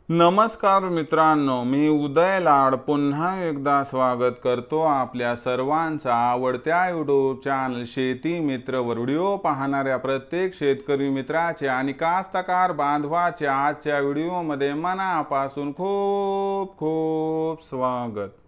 नमस्कार मित्रांनो, मी उदय लाड पुन्हा एकदा स्वागत करतो आपल्या सर्वांचा आवडत्या यूट्यूब चॅनल शेती मित्र वर व्हिडिओ पाहणाऱ्या प्रत्येक शेतकरी मित्राचे आणि कास्तकार बांधवाचे आजच्या व्हिडिओमध्ये मनापासून खूप खूप स्वागत।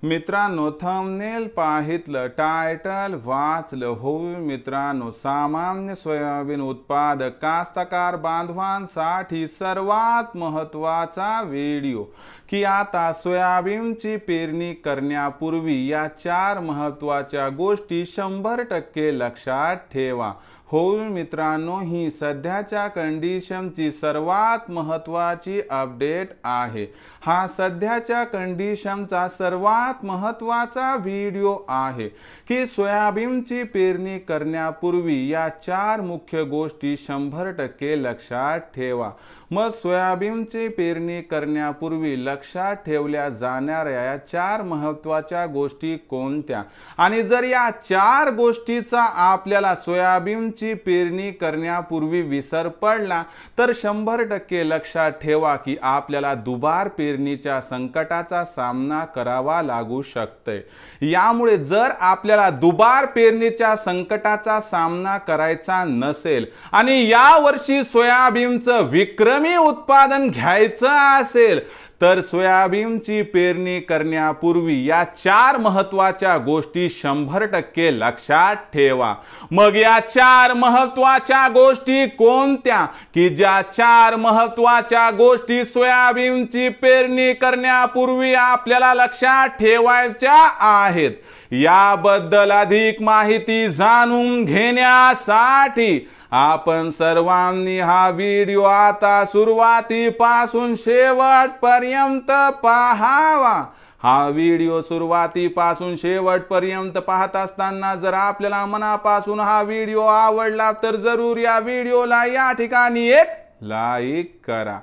मित्रांनो, थंबनेल पाहितलं, टायटल वाचलं होईल मित्रांनो, सामान्य सोयाबीन उत्पादक कास्तकार बांधवांसाठी सर्वात महत्त्वाचा व्हिडिओ की आता सोयाबीनची पेरणी करण्यापूर्वी या 4 महत्त्वाच्या गोष्टी 100% लक्षात ठेवा। होईल मित्रांनो, ही सध्याच्या कंडिशनची सर्वात महत्त्वाची अपडेट आहे। हा सध्याच्या कंडिशनचा सर्वात महत्त्वाचा व्हिडिओ आहे की सोयाबीनची पेरणी करण्यापूर्वी या 4 मुख्य गोष्टी 100% लक्षात ठेवा। मग सोयाबीनची पेरणी करण्यापूर्वी लक्षात ठेवल्या जाणाऱ्या या 4 महत्त्वाच्या गोष्टी कोणत्या, आणि जर या 4 गोष्टीचा आपल्याला सोयाबीनची पेरणी करण्यापूर्वी विसर पडला तर 100% लक्षात ठेवा की आपल्याला दुबार पेरणीच्या संकटाचा सामना करावा लागू शकते। यामुळे जर आपल्याला दुबार पेरणीच्या संकटाचा सामना करायचा नसेल आणि या वर्षी सोयाबीनचं विक्रमी उत्पादन घ्यायचं असेल तर सोयाबीनची पेरणी करण्यापूर्वी या 4 महत्त्वाच्या गोष्टी 100% लक्षात ठेवा। मग या 4 महत्त्वाच्या गोष्टी कोणत्या की ज्या 4 महत्त्वाच्या गोष्टी सोयाबीनची पेरणी करण्यापूर्वी आपल्याला लक्षात ठेवायच्या आहेत, याबद्दल अधिक माहिती जाणून घेण्यासाठी आपण सर्वांनी हा व्हिडिओ आता सुरुवातीपासून शेवटपर्यंत पाहावा। हा व्हिडिओ सुरुवातीपासून शेवटपर्यंत पाहत असताना जर आपल्याला मनापासून हा व्हिडिओ आवडला तर जरूर या व्हिडिओला या ठिकाणी एक लाईक करा।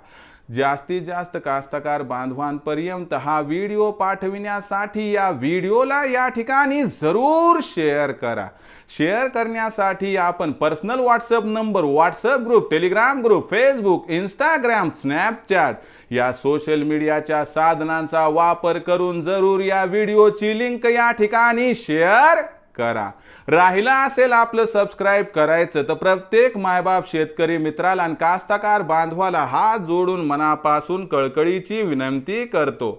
जास्तीत जास्त कास्तकार बांधवांपर्यंत हा व्हिडिओ पाठविण्यासाठी या व्हिडिओला या ठिकाणी जरूर शेअर करा। शेअर करण्यासाठी आपण personal WhatsApp number, WhatsApp group, Telegram group, Facebook, Instagram, Snapchat या सोशल मीडियाच्या साधनांचा वापर करून जरूर या व्हिडिओची लिंक या ठिकाणी शेअर करा। राहिला असेल आपलं सबस्क्राइब करायचं तर प्रत्येक मायबाप शेतकरी मित्राला आणि कास्तकार बांधवाला हात जोडून मनापासून कळकळीची विनंती करतो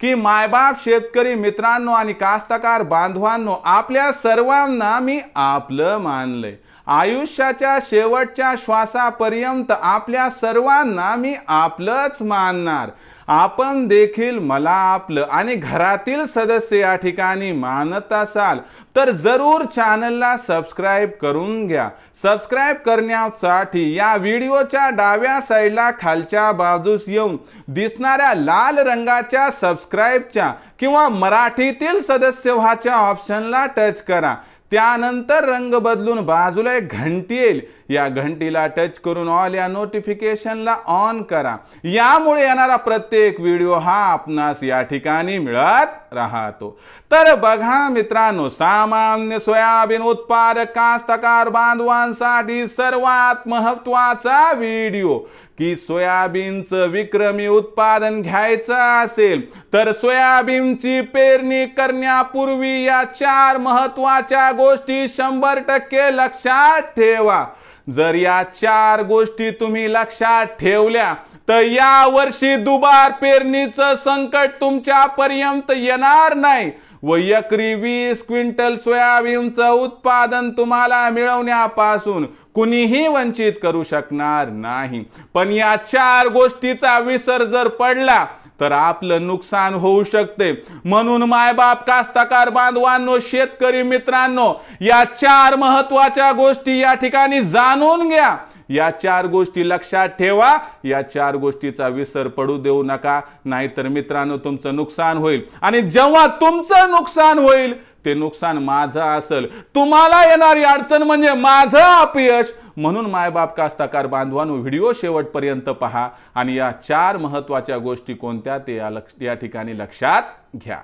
की मायबाप शेतकरी मित्रांनो आणि कास्तकार बांधवांनो, आपल्या सर्वांना मी आपलं मानलंय। आयुष्याच्या शेवटच्या श्वासापर्यंत आपल्या सर्वांना मी आपलंच मानणार। आपण देखील मला आपलं आणि घरातील सदस्य या ठिकाणी मानत असाल तर जरूर चॅनलला सबस्क्राइब करून घ्या। सबस्क्राइब करण्यासाठी या व्हिडिओच्या डाव्या साईडला खालच्या बाजूस येऊन दिसणाऱ्या लाल रंगाच्या सबस्क्राइबच्या किंवा मराठीतील सदस्य व्हाच्या ऑप्शनला टच करा। त्यानंतर रंग बदलून बाजूला एक घंटी येईल, या घंटीला टच करून ऑल या नोटिफिकेशनला ऑन करा। यामुळे येणारा प्रत्येक व्हिडिओ हा आपणास या ठिकाणी मिळत राहतो। तर बघा मित्रांनो, सामान्य सोयाबीन उत्पादक कास्तकार बांधवांसाठी सर्वात महत्त्वाचा व्हिडिओ की सोयाबीनचं विक्रमी उत्पादन घ्यायचं असेल तर सोयाबीनची पेरणी करण्यापूर्वी या 4 महत्त्वाच्या गोष्टी 100% लक्षात ठेवा। जर या 4 गोष्टी तुम्ही लक्षात ठेवल्या तर या वर्षी दुबार पेरणीचं संकट तुमच्यापर्यंत येणार नाही व एकरी 20 क्विंटल सोयाबीनचं उत्पादन तुम्हाला मिळवण्यापासून कुणीही वंचित करू शकणार नाही। पण या 4 गोष्टीचा विसर जर पडला तर आपलं नुकसान होऊ शकते। म्हणून मायबाप कास्तकार बांधवांनो, शेतकरी मित्रांनो, या 4 महत्त्वाच्या गोष्टी या ठिकाणी जाणून घ्या। या 4 गोष्टी लक्षात ठेवा, या 4 गोष्टीचा विसर पडू देऊ नका, नाहीतर मित्रांनो तुमचं नुकसान होईल। आणि जेव्हा तुमचं नुकसान होईल ते नुकसान माझं असेल, तुम्हाला येणारी अडचण म्हणजे माझं अपयश। म्हणून मायबाप कास्तकार बांधवांनो, व्हिडिओ शेवटपर्यंत पहा आणि या 4 महत्त्वाच्या गोष्टी कोणत्या ते या ठिकाणी लक्षात घ्या।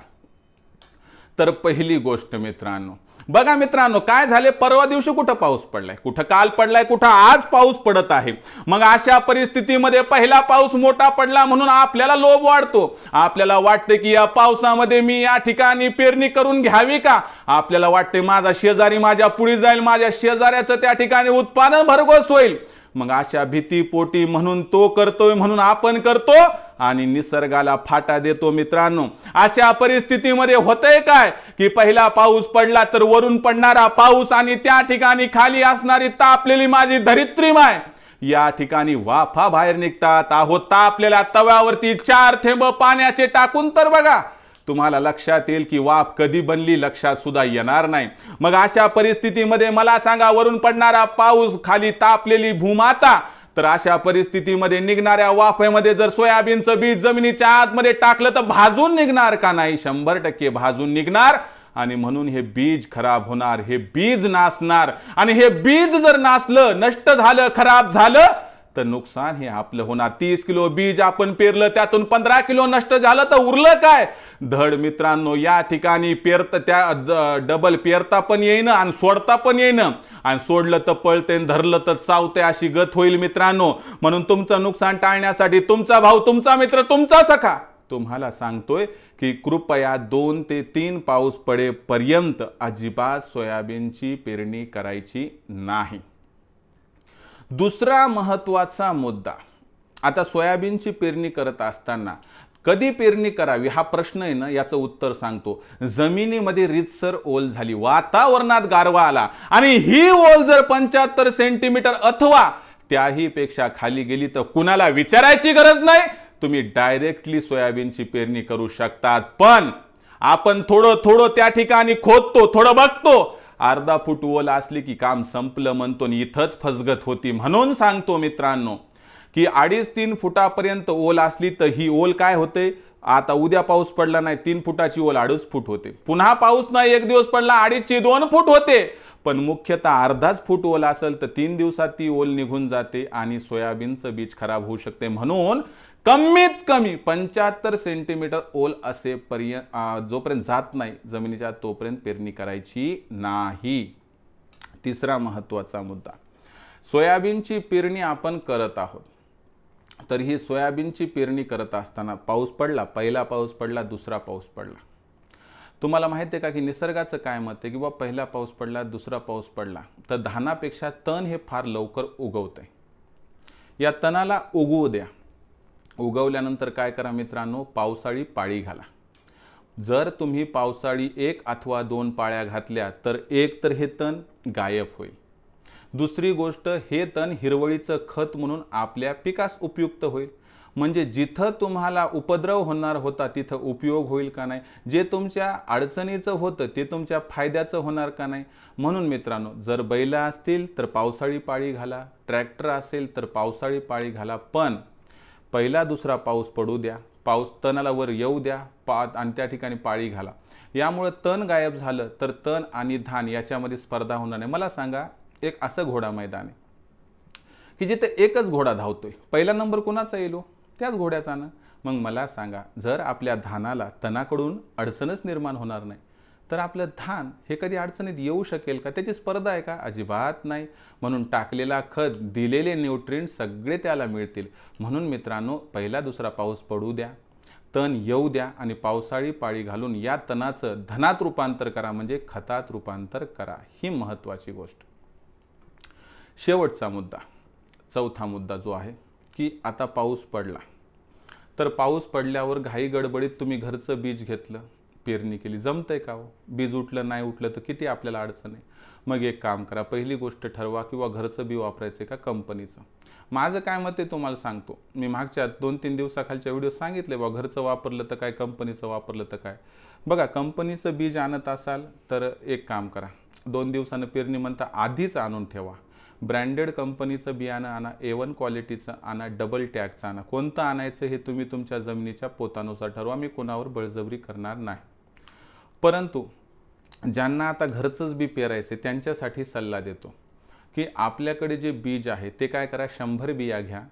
तर पहिली गोष्ट मित्रांनो, बघा मित्रांनो, काय झाले, परवा दिवशी कुठं पाऊस पडलाय, कुठं काल पडलाय, कुठं आज पाऊस पडत आहे. मग अशा परिस्थितीमध्ये पहिला पाऊस मोठा पडला म्हणून आपल्याला लोभ वाढतो. आपल्याला वाटते की या पावसामध्ये मी या ठिकाणी पेरणी करून घ्यावी का. आपल्याला वाटते माझा शेजारी माझ्या पुढे जाईल, माझ्या शेजाऱ्याचं त्या ठिकाणी उत्पादन भरघोस होईल. मग अशा भीतीपोटी म्हणून तो करतोय म्हणून आपण करतो आणि निसर्गाला फाटा देतो. मित्रांनो, अशा परिस्थितीमध्ये होतंय काय की पहिला पाऊस पडला तर वरून पडणारा पाऊस आणि त्या ठिकाणी खाली असणारी तापलेली माझी धरित्री माय या ठिकाणी वाफा बाहेर निघतात. आहो, तापलेल्या तव्यावरती 4 थेंब पाण्याचे टाकून तर बघा, तुम्हाला लक्षात येईल की वाफ कधी बनली लक्षात सुद्धा येणार नाही. मग अशा परिस्थितीमध्ये मला सांगा, वरून पडणारा पाऊस, खाली तापलेली भूमाता, तर अशा परिस्थितीमध्ये निघणाऱ्या वाफेमध्ये जर सोयाबीनचं बीज जमिनीच्या आतमध्ये टाकलं तर भाजून निघणार का नाही? 100% भाजून निघणार. आणि म्हणून हे बीज खराब होणार, हे बीज नासणार. आणि हे बीज जर नासलं, नष्ट झालं, खराब झालं तर नुकसान हे आपलं होणार. 30 किलो बीज आपण पेरलं, त्यातून 15 किलो नष्ट झालं तर उरलं काय? धड. मित्रांनो, या ठिकाणी पेरत त्या डबल पेरता पण येईन आणि सोडता पण येईन. आणि सोडलं तर पळते, धरलं तर चावते, अशी गत होईल मित्रांनो. म्हणून तुमचं नुकसान टाळण्यासाठी तुमचा भाऊ, तुमचा मित्र, तुमचा सखा तुम्हाला सांगतोय की कृपया 2 ते 3 पाऊस पडेपर्यंत अजिबात सोयाबीनची पेरणी करायची नाही. दुसरा महत्त्वाचा मुद्दा, आता सोयाबीनची पेरणी करत असताना कधी पेरणी करावी हा प्रश्न आहे ना, याचं उत्तर सांगतो. जमिनीमध्ये रीतसर ओल झाली, वातावरणात गारवा आला आणि ही ओल जर 75 सेंटीमीटर अथवा त्याही पेक्षा खाली गेली तर कुणाला विचारायची गरज नाही, तुम्ही डायरेक्टली सोयाबीनची पेरणी करू शकतात. पण आपण थोडं थोडं त्या ठिकाणी खोदतो, थोडं बघतो, अर्धा फूट ओल असली की काम संपलं म्हणतो, इथंच फसगत होती. म्हणून सांगतो मित्रांनो की 2.5-3 फुटापर्यंत ओल असली तर ही ओल काय होते, आता उद्या पाऊस पडला नाही 3 फुटाची ओल 2.5 फूट होते. पुन्हा पाऊस नाही 1 दिवस पडला 2.5-2 फूट होते. पण मुख्यतः अर्धाच फूट ओल असेल तर 3 दिवसात ती ओल निघून जाते आणि सोयाबीनचं बीज खराब होऊ शकते. म्हणून कमीत कमी 75 सेंटीमीटर ओल असेपर्यंत जोपर्यंत जात नाही जमिनीच्या तोपर्यंत पेरणी करायची नाही. तिसरा महत्त्वाचा मुद्दा, सोयाबीनची पेरणी आपण करत आहोत. तर ही सोयाबीनची पेरणी करत असताना पाऊस पडला, पहिला पाऊस पडला, दुसरा पाऊस पडला. तुम्हाला माहिती आहे का की निसर्गाचं काय मत आहे की बाबा पहिला पाऊस पडला, दुसरा पाऊस पडला तर धानापेक्षा तण हे फार लवकर उगवते. या तणाला उगवू द्या. उगवल्यानंतर काय करा मित्रांनो, पावसाळी पाळी घाला. जर तुम्ही पावसाळी 1 अथवा 2 पाळ्या घातल्या तर एक तर हे तण गायब होईल. दुसरी गोष्ट, हे तण हिरवळीचं खत म्हणून आपल्या पिकास उपयुक्त होईल. म्हणजे जिथं तुम्हाला उपद्रव होणार होता तिथं उपयोग होईल का नाही, जे तुमच्या अडचणीचं होतं ते तुमच्या फायद्याचं होणार का नाही. म्हणून मित्रांनो, जर बैल असतील तर पावसाळी पाळी घाला, ट्रॅक्टर असेल तर पावसाळी पाळी घाला. पण पहिला दुसरा पाऊस पडू द्या, पाऊस तणाला वर येऊ द्या आणि त्या ठिकाणी पाळी घाला. यामुळे तण गायब झालं तर तण आणि धान याच्यामध्ये स्पर्धा होणार नाही. मला सांगा, एक असं घोडा मैदान आहे की जिथे एकच घोडा धावतोय, पहिला नंबर कोणाचा येईल? त्याच घोड्याचा ना. मग मला सांगा, जर आपल्या धानाला तणाकडून अडचणच निर्माण होणार नाही तर आपलं धान हे कधी अडचणीत येऊ शकेल का? त्याची स्पर्धा आहे का? अजिबात नाही. म्हणून टाकलेला खत, दिलेले न्यूट्रिएंट सगळे त्याला मिळतील. म्हणून मित्रांनो, पहिला दुसरा पाऊस पडू द्या, तण येऊ द्या आणि पावसाळी पाळी घालून या तणाचं धनात रूपांतर करा, म्हणजे खतात रूपांतर करा. ही महत्त्वाची गोष्ट. शेवटचा मुद्दा, चौथा मुद्दा जो आहे की आता पाऊस पडला तर पाऊस पडल्यावर घाई गडबडीत तुम्ही घरचं बीज घेतलं, पेरणी केली, जमतंय का हो? बीज उठलं नाही उठलं तर किती आपल्याला अडचण आहे. मग एक काम करा, पहिली गोष्ट ठरवा किंवा घरचं बी वापरायचं का कंपनीचं. माझं काय मत आहे तुम्हाला सांगतो. मी मागच्या 2-3 दिवसाखालच्या व्हिडिओ सांगितले बा, घरचं वापरलं तर काय, कंपनीचं वापरलं तर काय. बघा, कंपनीचं बीज आणत असाल तर एक काम करा, 2 दिवसानं पेरणी म्हणता आधीच आणून ठेवा. ब्रँडेड कंपनीचं बियाणं आणा, A1 क्वालिटीचं आणा, डबल टॅगचं आणा. कोणतं आणायचं हे तुम्ही तुमच्या जमिनीच्या पोतानुसार ठरवा. मी कोणावर बळजबरी करणार नाही. परंतु ज्यांना आता घरचंच बी पेरायचं त्यांच्यासाठी सल्ला देतो की आपल्याकडे जे बीज आहे ते काय करा, 100 बिया घ्या,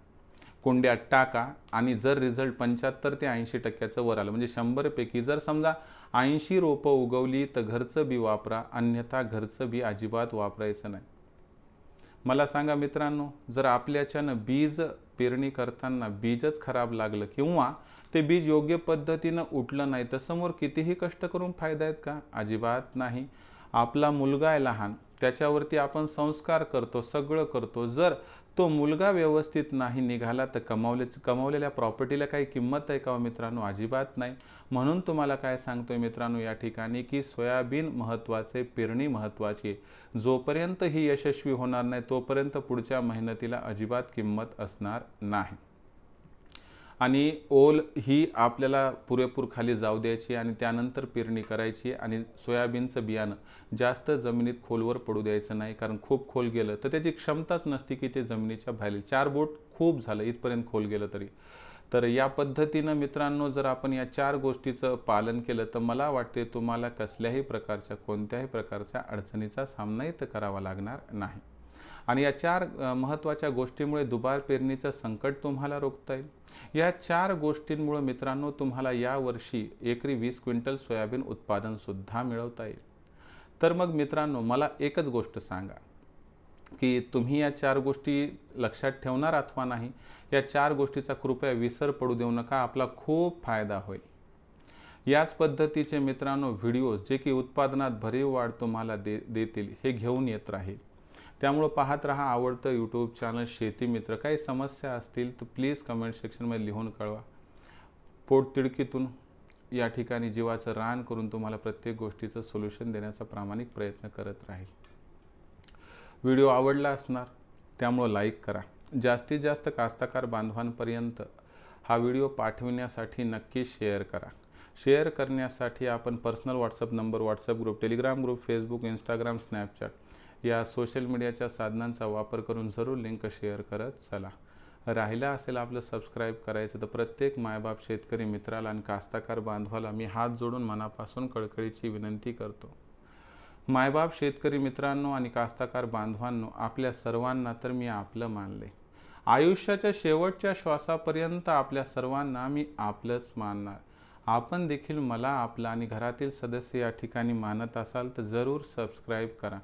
कोंड्यात टाका आणि जर रिझल्ट 75 ते 80% वर आलं, म्हणजे 100 पैकी जर समजा 80 रोपं उगवली तर घरचं बी वापरा, अन्यथा घरचं बी अजिबात वापरायचं नाही. मला सांगा मित्रांनो, जर आपल्याच्यानं बीज पेरणी करताना बीजच खराब लागलं किंवा ते बीज योग्य पद्धतीनं उठलं नाही तर समोर कितीही कष्ट करून फायदा आहेत का? अजिबात नाही. आपला मुलगा आहे लहान, त्याच्यावरती आपण संस्कार करतो, सगळं करतो. जर तो मुलगा व्यवस्थित नाही निघाला तर कमावलेल्या प्रॉपर्टीला काही किंमत आहे का मित्रांनो? अजिबात नाही. म्हणून तुम्हाला काय सांगतोय मित्रांनो या ठिकाणी की सोयाबीन महत्त्वाचे, पेरणी महत्त्वाची. जोपर्यंत ही यशस्वी होणार नाही तोपर्यंत पुढच्या मेहनतीला अजिबात किंमत असणार नाही. आणि ओल ही आपल्याला पुरेपूर खाली जाऊ द्यायची आणि त्यानंतर पेरणी करायची. आणि सोयाबीनचं बियाणं जास्त जमिनीत खोलवर पडू द्यायचं नाही, कारण खूप खोल गेलं तर त्याची क्षमताच नसते की ते जमिनीच्या बाहेर 4 बोट खूप झालं इथपर्यंत खोल गेलं तरी. तर या पद्धतीनं मित्रांनो जर आपण या 4 गोष्टीचं पालन केलं तर मला वाटते तुम्हाला कसल्याही प्रकारच्या कोणत्याही प्रकारच्या अडचणीचा सामनाही तर करावा लागणार नाही. आणि या 4 महत्त्वाच्या गोष्टींमुळे दुबार पेरणीचं संकट तुम्हाला रोखता येईल. या 4 गोष्टींमुळे मित्रांनो तुम्हाला यावर्षी एकरी 20 क्विंटल सोयाबीन उत्पादन सुद्धा मिळवता येईल. तर मग मित्रांनो मला एकच गोष्ट सांगा की तुम्ही या 4 गोष्टी लक्षात ठेवणार अथवा नाही, या 4 गोष्टीचा कृपया विसर पडू देऊ नका, आपला खूप फायदा होईल. याच पद्धतीचे मित्रांनो व्हिडिओज जे की उत्पादनात भरीव वाढ तुम्हाला देतील हे घेऊन येत राहील. त्यामुळे पाहत रहा आवडतं यूट्यूब चॅनल शेती मित्र. काही समस्या असतील तर प्लीज कमेंट सेक्शनमध्ये लिहून कळवा. पोटतिडकीतून या ठिकाणी जीवाचं रान करून तुम्हाला प्रत्येक गोष्टीचं सोल्युशन देण्याचा प्रामाणिक प्रयत्न करत राहील. व्हिडिओ आवडला असणार त्यामुळे लाईक करा. जास्तीत जास्त कास्तकार बांधवांपर्यंत हा व्हिडिओ पाठविण्यासाठी नक्की शेअर करा. शेअर करण्यासाठी आपण personal WhatsApp number, WhatsApp group, Telegram group, Facebook, Instagram, Snapchat या सोशल मीडियाच्या साधनांचा वापर करून जरूर लिंक शेअर करत चला. राहिला असेल आपलं सबस्क्राईब करायचं तर प्रत्येक मायबाप शेतकरी मित्राला आणि कास्तकार बांधवाला मी हात जोडून मनापासून कळकळीची विनंती करतो. मायबाप शेतकरी मित्रांनो आणि कास्तकार बांधवांनो, आपल्या सर्वांना तर मी आपलं मानले. आयुष्याच्या शेवटच्या श्वासापर्यंत आपल्या सर्वांना मी आपलंच मानणार. आपण देखील मला आपलं आणि घरातील सदस्य या ठिकाणी मानत असाल तर जरूर सबस्क्राईब करा.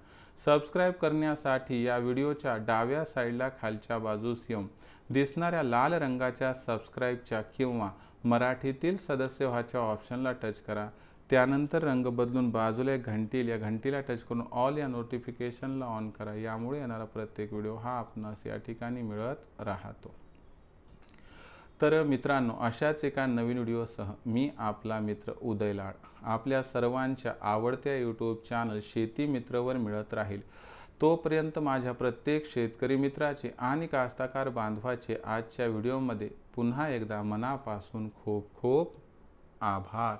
सबस्क्राईब करण्यासाठी या व्हिडिओच्या डाव्या साईडला खालच्या बाजूस येऊन दिसणाऱ्या लाल रंगाच्या सबस्क्राईबच्या किंवा मराठीतील सदस्य व्हायच्या ऑप्शनला टच करा. त्यानंतर रंग बदलून बाजूला एक घंटी येईल, या घंटीला टच करून ऑल या नोटिफिकेशनला ऑन करा. यामुळे येणारा प्रत्येक व्हिडिओ हा आपणास या ठिकाणी मिळत राहतो. तर मित्रांनो, अशाच एका नवीन व्हिडिओसह मी आपला मित्र उदय लाड आपल्या सर्वांच्या आवडत्या यूट्यूब चॅनल शेती मित्रवर मिळत राहील. तोपर्यंत माझ्या प्रत्येक शेतकरी मित्राचे आणि कास्तकार बांधवाचे आजच्या व्हिडिओमध्ये पुन्हा एकदा मनापासून खूप खूप आभार.